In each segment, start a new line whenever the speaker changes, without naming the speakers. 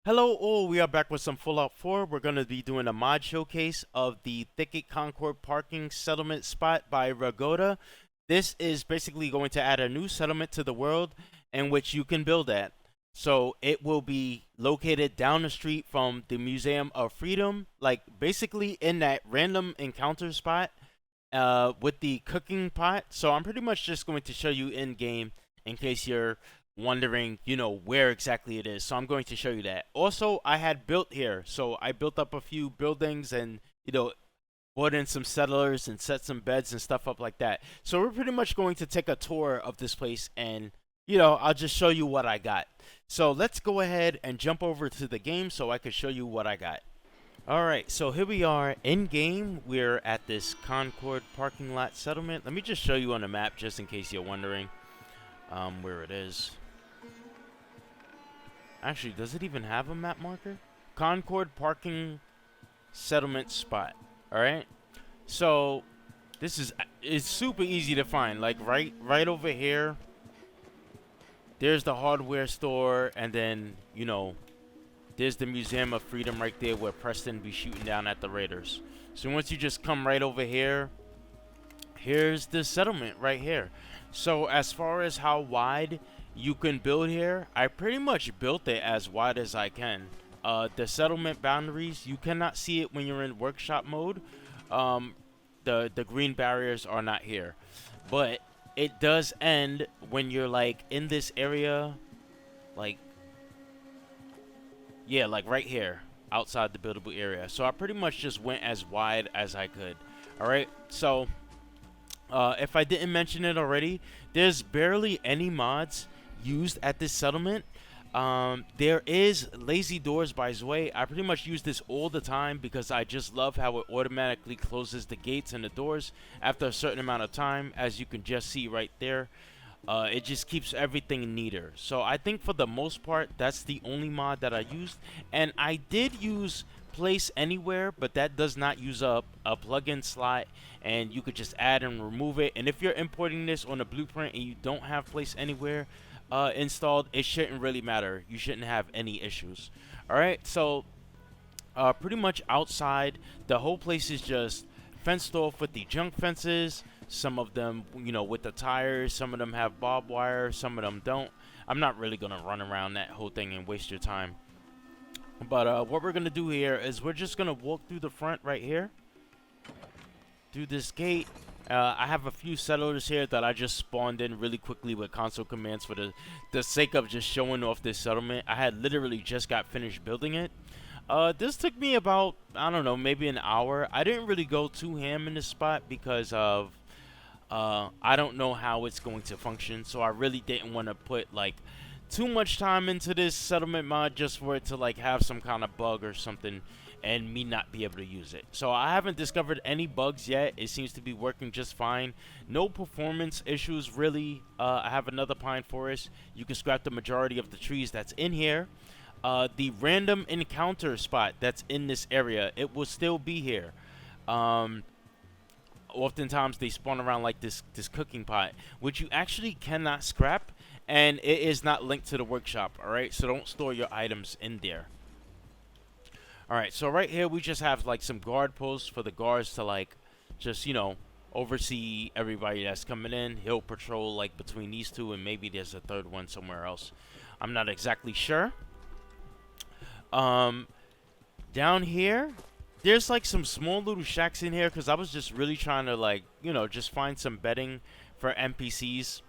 Hello all, we are back with some Fallout 4. We're going to be doing a mod showcase of the Thicket Concord parking settlement spot by Ragoda. This is basically going to add a new settlement to the world in which you can build at. So it will be located down the street from the Museum of Freedom, like basically in that random encounter spot with the cooking pot. So I'm pretty much just going to show you in game in case you're wondering, where exactly it is. So I'm going to show you that. Also, I had built here. So I built up a few buildings and, brought in some settlers and set some beds and stuff up like that. So we're pretty much going to take a tour of this place and, I'll just show you what I got. So let's go ahead and jump over to the game so I can show you what I got. Alright, so here we are in game. We're at this Concord parking lot settlement. Let me just show you on the map just in case you're wondering where it is. Actually, does it even have a map marker? Concord parking settlement spot. Alright, so it's super easy to find. Like right over here, there's the hardware store, and then there's the Museum of Freedom right there where Preston be shooting down at the Raiders. So once you just come right over here, here's the settlement right here. So as far as how wide you can build here, I pretty much built it as wide as I can. The settlement boundaries, you cannot see it when you're in workshop mode. The green barriers are not here. But it does end when you're like in this area, like, yeah, like right here, outside the buildable area. So I pretty much just went as wide as I could. Alright, so if I didn't mention it already, there's barely any mods used at this settlement. There is Lazy Doors by Zwei. I pretty much use this all the time because I just love how it automatically closes the gates and the doors after a certain amount of time, as you can just see right there. It just keeps everything neater. So I think for the most part, that's the only mod that I used. And I did use Place Anywhere, but that does not use up a plugin slot, and you could just add and remove it. And if you're importing this on a blueprint and you don't have Place Anywhere installed, it shouldn't really matter. You shouldn't have any issues. Alright, so pretty much outside, the whole place is just fenced off with the junk fences. Some of them, with the tires. Some of them have barbed wire. Some of them don't. I'm not really going to run around that whole thing and waste your time. But what we're going to do here is we're just going to walk through the front right here. Through this gate. I have a few settlers here that I just spawned in really quickly with console commands for the sake of just showing off this settlement. I had literally just got finished building it. This took me about, I don't know, maybe an hour. I didn't really go too ham in this spot because of I don't know how it's going to function, so I really didn't want to put like too much time into this settlement mod just for it to like have some kind of bug or something and me not be able to use it. So I haven't discovered any bugs yet. It seems to be working just fine. No performance issues really. I have another pine forest. You can scrap the majority of the trees that's in here. The random encounter spot that's in this area, it will still be here. Oftentimes they spawn around like this cooking pot, which you actually cannot scrap, and it is not linked to the workshop. All right, so don't store your items in there. All right, so right here we just have like some guard posts for the guards to like just oversee everybody that's coming in. He'll patrol like between these two, and maybe there's a third one somewhere else. I'm not exactly sure. Down here, there's like some small little shacks in here because I was just really trying to like, just find some bedding for NPCs.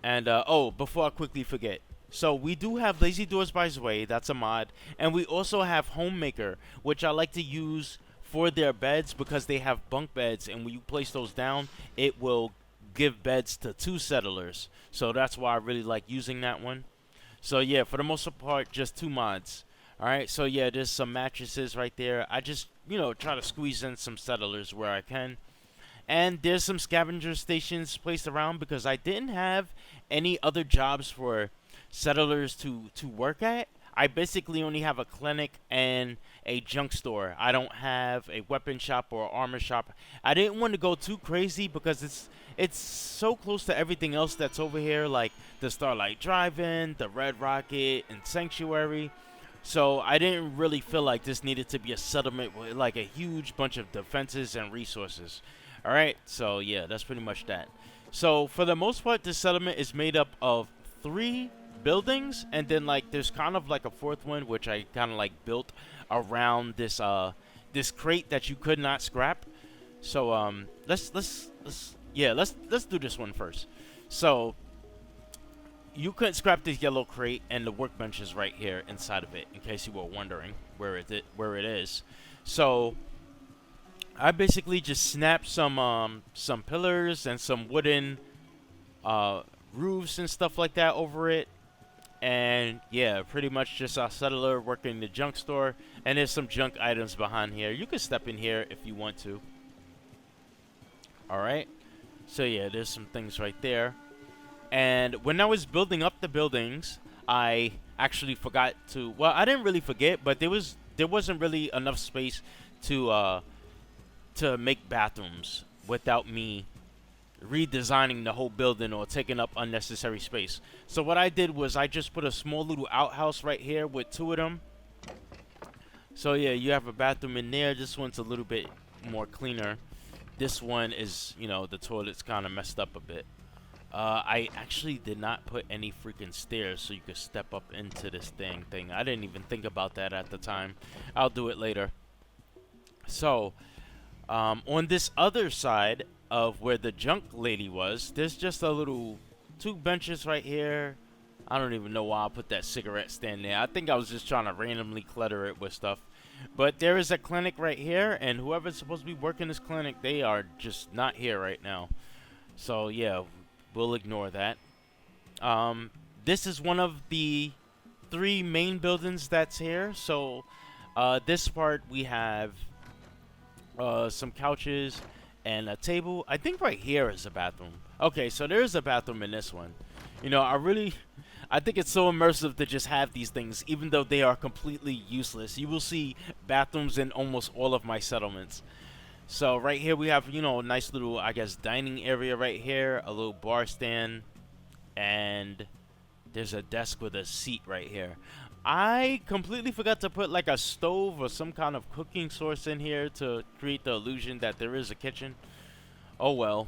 And, oh, before I quickly forget. So we do have Lazy Doors by Zwei, that's a mod. And we also have Homemaker, which I like to use for their beds because they have bunk beds. And when you place those down, it will give beds to 2 settlers. So that's why I really like using that one. So yeah, for the most part, just 2 mods. Alright, so yeah, there's some mattresses right there. I just, try to squeeze in some settlers where I can. And there's some scavenger stations placed around because I didn't have any other jobs for settlers to work at. I basically only have a clinic and a junk store. I don't have a weapon shop or armor shop. I didn't want to go too crazy because it's so close to everything else that's over here, like the Starlight Drive-In, the Red Rocket, and Sanctuary. So I didn't really feel like this needed to be a settlement with like a huge bunch of defenses and resources. All right, so yeah, that's pretty much that. So for the most part, this settlement is made up of 3 buildings, and then like there's kind of like a fourth one, which I kind of like built around this crate that you could not scrap. So let's do this one first. So you couldn't scrap this yellow crate, and the workbench is right here inside of it, in case you were wondering where it is. So I basically just snapped some pillars and some wooden roofs and stuff like that over it. And yeah, pretty much just a settler working the junk store. And there's some junk items behind here. You can step in here if you want to. Alright. So yeah, there's some things right there. And when I was building up the buildings, I actually forgot to... Well, I didn't really forget, but there wasn't really enough space to make bathrooms without me redesigning the whole building or taking up unnecessary space. So what I did was I just put a small little outhouse right here with 2 of them. So yeah, you have a bathroom in there. This one's a little bit more cleaner. This one is, you know, the toilet's kind of messed up a bit. I actually did not put any freaking stairs so you could step up into this thing. I didn't even think about that at the time. I'll do it later. So on this other side of where the junk lady was, there's just a little 2 benches right here. I don't even know why I put that cigarette stand there. I think I was just trying to randomly clutter it with stuff. But there is a clinic right here, and whoever's supposed to be working this clinic, they are just not here right now. So yeah, we'll ignore that. This is one of the 3 main buildings that's here. So this part we have some couches and a table. I think right here is a bathroom. Okay, so there's a bathroom in this one. You know, I think it's so immersive to just have these things, even though they are completely useless. You will see bathrooms in almost all of my settlements. So right here we have, you know, a nice little, I guess, dining area right here, a little bar stand, and there's a desk with a seat right here. I completely forgot to put like a stove or some kind of cooking source in here to create the illusion that there is a kitchen. Oh well.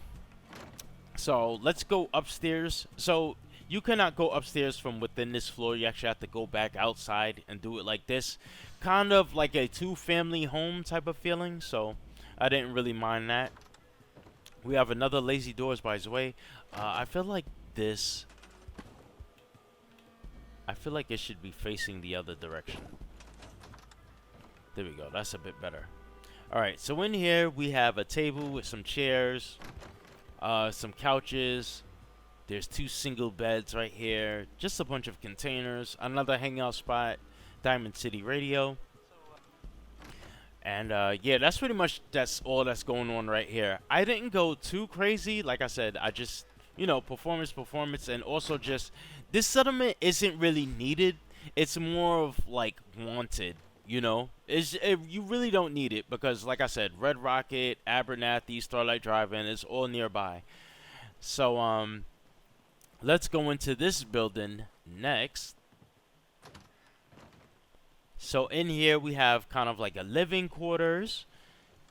So let's go upstairs. So you cannot go upstairs from within this floor. You actually have to go back outside and do it like this. Kind of like a 2-family home type of feeling. So I didn't really mind that. We have another lazy doors, by the way. I feel like this... I feel like it should be facing the other direction. There we go. That's a bit better. Alright, so in here we have a table with some chairs, some couches. There's 2 single beds right here. Just a bunch of containers. Another hangout spot. Diamond City Radio. And yeah, that's pretty much all that's going on right here. I didn't go too crazy. Like I said, I just, you know, performance, and also just... This settlement isn't really needed. It's more of like wanted, you know. You really don't need it because, like I said, Red Rocket, Abernathy, Starlight Drive-In is all nearby. So let's go into this building next. So in here we have kind of like a living quarters,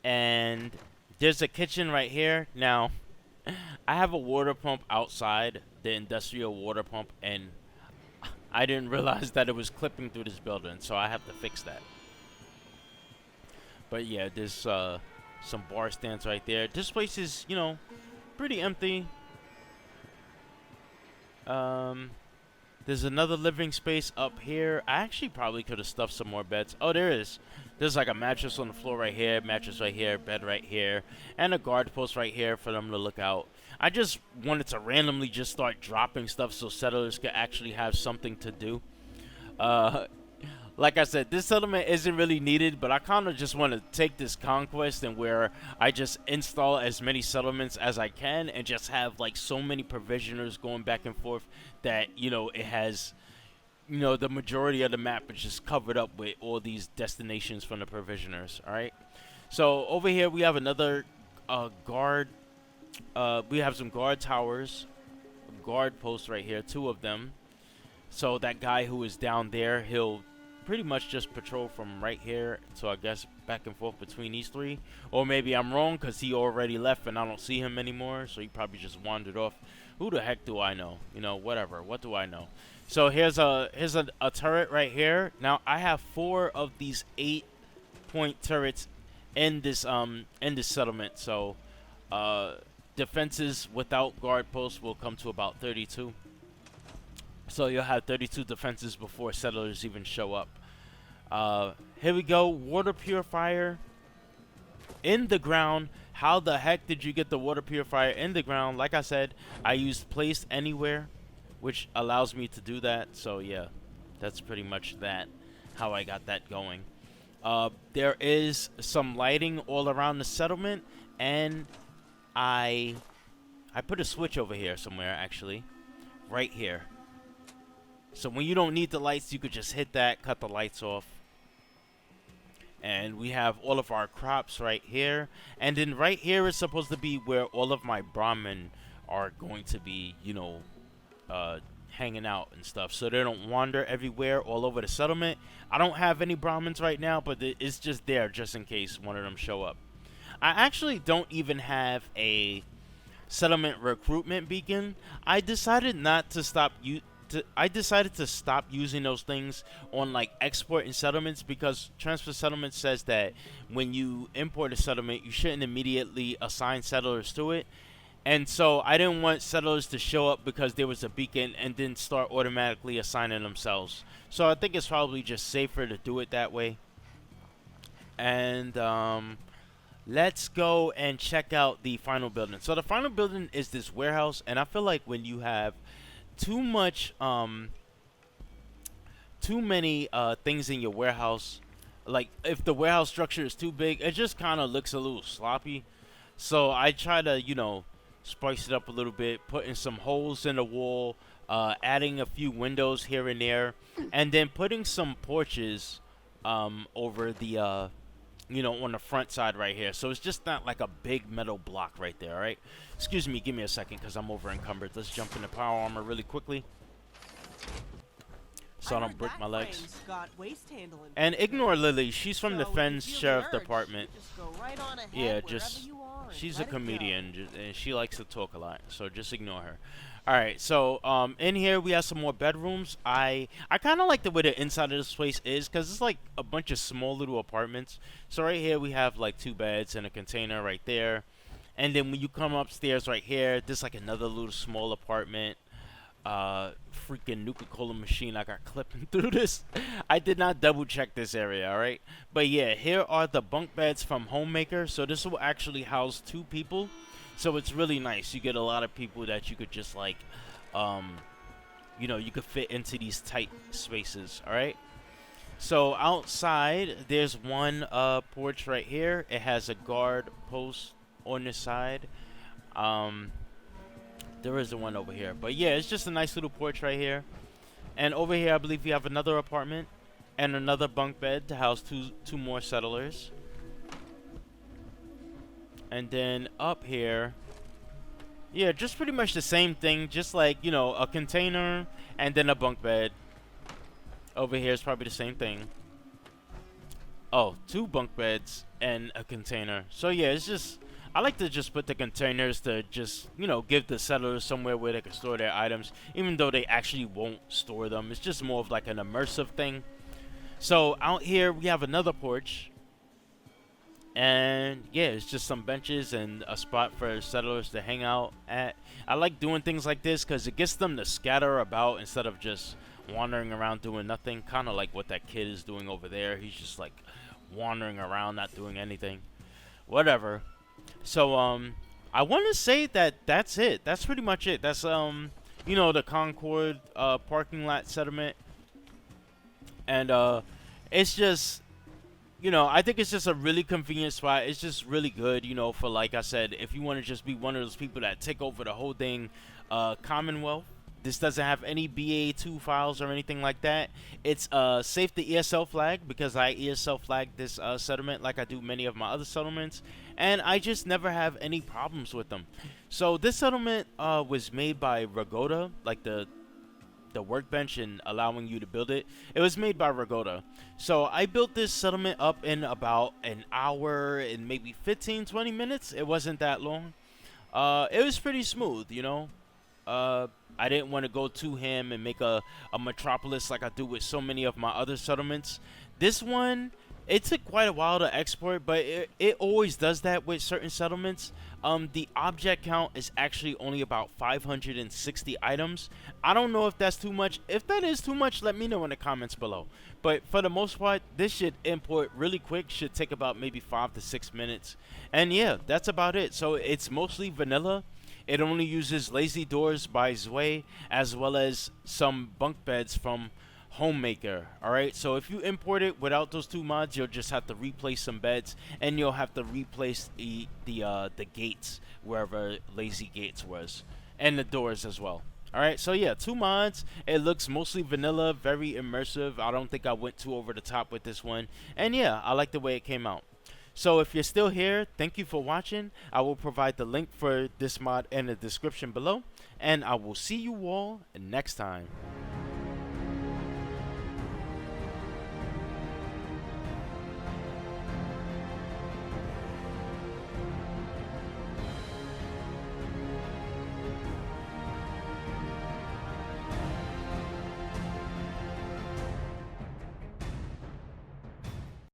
and there's a kitchen right here. Now, I have a water pump outside, the industrial water pump, and I didn't realize that it was clipping through this building, so I have to fix that. But yeah, there's some bar stands right there. This place is, you know, pretty empty. There's another living space up here. I actually probably could have stuffed some more beds. Oh, there is. There's like a mattress on the floor right here, mattress right here, bed right here, and a guard post right here for them to look out. I just wanted to randomly just start dropping stuff so settlers could actually have something to do. Like I said, this settlement isn't really needed, but I kind of just want to take this conquest and where I just install as many settlements as I can and just have like so many provisioners going back and forth that, you know, it has, you know, the majority of the map is just covered up with all these destinations from the provisioners. All right. So over here we have another guard. We have some guard towers, guard posts right here, 2 of them. So that guy who is down there, he'll pretty much just patrol from right here. So I guess back and forth between these 3. Or maybe I'm wrong because he already left and I don't see him anymore. So he probably just wandered off. Who the heck do I know? You know, whatever. What do I know? So here's a turret right here. Now I have 4 of these 8-point turrets in this settlement. So defenses without guard posts will come to about 32. So you'll have 32 defenses before settlers even show up. Here we go. Water purifier in the ground. How the heck did you get the water purifier in the ground? Like I said, I used place anywhere, which allows me to do that. So yeah, that's pretty much that, how I got that going. There is some lighting all around the settlement, and I put a switch over here somewhere, actually, right here. So when you don't need the lights, you could just hit that, cut the lights off. And we have all of our crops right here. And then right here is supposed to be where all of my Brahmin are going to be, you know, hanging out and stuff. So they don't wander everywhere all over the settlement. I don't have any Brahmins right now, but it's just there just in case one of them show up. I actually don't even have a settlement recruitment beacon. I decided to stop using those things on like export and settlements, because transfer settlement says that when you import a settlement, you shouldn't immediately assign settlers to it. And so I didn't want settlers to show up because there was a beacon and then start automatically assigning themselves. So I think it's probably just safer to do it that way. And let's go and check out the final building. So the final building is this warehouse, and I feel like when you have too many things in your warehouse, like if the warehouse structure is too big, it just kind of looks a little sloppy. So I try to, you know, spice it up a little bit, putting some holes in the wall, adding a few windows here and there, and then putting some porches over the you know, on the front side right here. So it's just not like a big metal block right there. All right, excuse me, give me a second because I'm over encumbered. Let's jump into power armor really quickly so I don't break my legs. And ignore Lily, she's from the Fens Sheriff Department. Yeah, just she's a comedian and she likes to talk a lot, so just ignore her. Alright, so in here we have some more bedrooms. I kind of like the way the inside of this place is, because it's like a bunch of small little apartments. So right here we have like 2 beds and a container right there. And then when you come upstairs right here, there's like another little small apartment. Freaking Nuka-Cola machine I got clipping through this. I did not double check this area, alright? But yeah, here are the bunk beds from Homemaker. So this will actually house 2 people. So it's really nice. You get a lot of people that you could just like, you know, you could fit into these tight spaces, alright? So outside, there's one porch right here. It has a guard post on the side. There is the one over here. But yeah, it's just a nice little porch right here. And over here, I believe we have another apartment and another bunk bed to house two more settlers. And then up here, yeah, just pretty much the same thing. Just like, you know, a container and then a bunk bed. Over here is probably the same thing. Oh, 2 bunk beds and a container. So yeah, it's just, I like to just put the containers to just, you know, give the settlers somewhere where they can store their items, even though they actually won't store them. It's just more of like an immersive thing. So out here we have another porch. And yeah, it's just some benches and a spot for settlers to hang out at. I like doing things like this because it gets them to scatter about instead of just wandering around doing nothing. Kind of like what that kid is doing over there. He's just like wandering around, not doing anything. Whatever. So I want to say that that's it. That's pretty much it. That's you know, the Concord parking lot settlement. And it's just, you know, I think it's just a really convenient spot. It's just really good, you know, for, like I said, if you want to just be one of those people that take over the whole thing, Commonwealth, This doesn't have any BA2 files or anything like that. It's safe to ESL flag because I ESL flagged this settlement like I do many of my other settlements, and I just never have any problems with them. So this settlement was made by Ragoda, like the workbench and allowing you to build it. It was made by Ragoda. So I built this settlement up in about an hour and maybe 15-20 minutes. It wasn't that long. It was pretty smooth, you know. I didn't want to go too ham and make a metropolis like I do with so many of my other settlements. This one, it took quite a while to export, but it always does that with certain settlements. The object count is actually only about 560 items. I don't know if that's too much. If that is too much, let me know in the comments below. But for the most part, this should import really quick. Should take about maybe 5 to 6 minutes. And yeah, that's about it. So it's mostly vanilla. It only uses Lazy Doors by Zwei, as well as some bunk beds from Homemaker. Alright, so if you import it without those two mods, you'll just have to replace some beds, and you'll have to replace the gates wherever Lazy Gates was, and the doors as well. Alright, so yeah, 2 mods. It looks mostly vanilla, very immersive. I don't think I went too over the top with this one, and yeah, I like the way it came out. So if you're still here, thank you for watching. I will provide the link for this mod in the description below, and I will see you all next time.